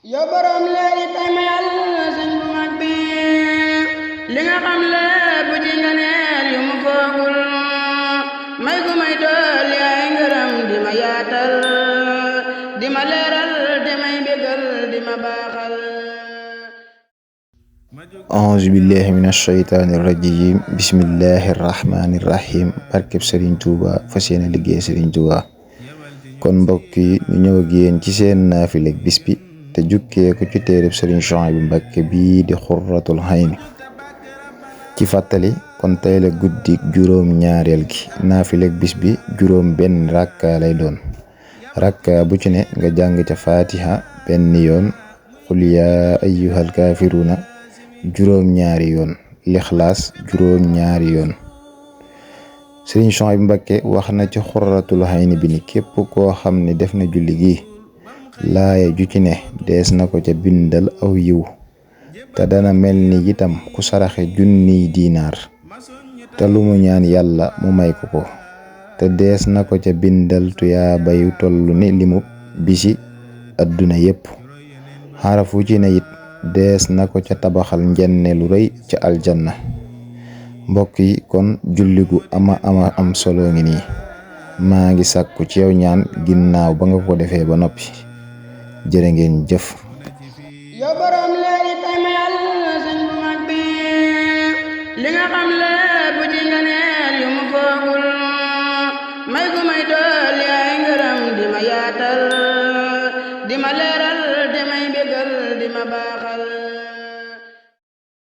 yow borom leeri tay ma yàlla sëñ bu mag bi li nga xam lépp ci nga neel yu mu foogul may gu may dool yaay ngërëm di ma yaatal di ma leeral di may bégal di ma baaxal. auzu billahi min ashaytaani rajim bismillahi rahmaani rahim barkeb Serigne Touba fas yéene liggéey Serigne Touba. kon mbokk yi ñu ñëw ak yéen ci seen naafileeg bis bi te jukkee ko ci téereb Serigne Souhaïbou Mbacké bii di xurratul hayni. ci fàttali kon tey la guddi juróom ñaareel gi naafileeg bis bi juróom benn rakka lay doon. rakka bu ci ne nga jàng ca fatiha benn yoon, qul yaa ayyuhal kaafiruuna juróom ñaari yoon, lixlaas juróom ñaari yoon. Serigne Souhaïbou Mbacké wax na ci xurratul hayni bi ni képp koo xam ne def na julli gi laaya ju ci ne dees na ko ca bindal aw yiw te dana mel ni itam ku saraxe junniy diinaar te lu mu ñaan yàlla mu may ko te dees na ko ca bindal tuyaa bayu tollu ni limu bisi adduna yépp. xarafu ci ne it dees na ko ca tabaxal njenne lu rëy ca aljanna. mbokk yi kon julli gu ama am solo ngi nii. maa ngi sàkku ci yow ñaan ginnaaw ba nga ko defee ba noppi. jërë ngeen jëf. yow borom leeri tay ma yàlla sëñ bu mag bi li nga xam lépp ci nga neel yu mu foogul may gu may dool yaay ngërëm di ma yaatal di ma leeral di may bégal di ma baax